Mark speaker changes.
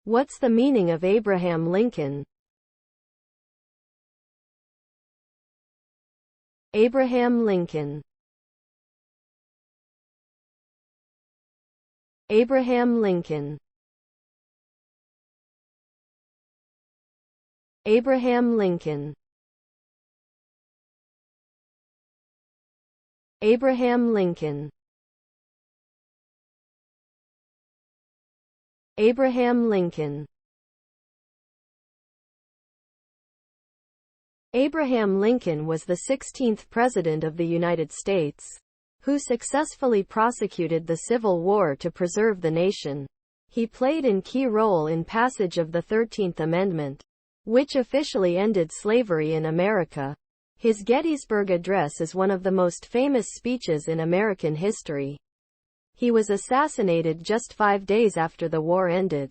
Speaker 1: What's the meaning of Abraham Lincoln? Abraham Lincoln. Abraham Lincoln. Abraham Lincoln. Abraham Lincoln. Abraham Lincoln. Abraham Lincoln was the 16th President of the United States, who successfully prosecuted the Civil War to preserve the nation. He played a key role in passage of the 13th Amendment, which officially ended slavery in America. His Gettysburg Address is one of the most famous speeches in American history. He was assassinated just 5 days after the war ended.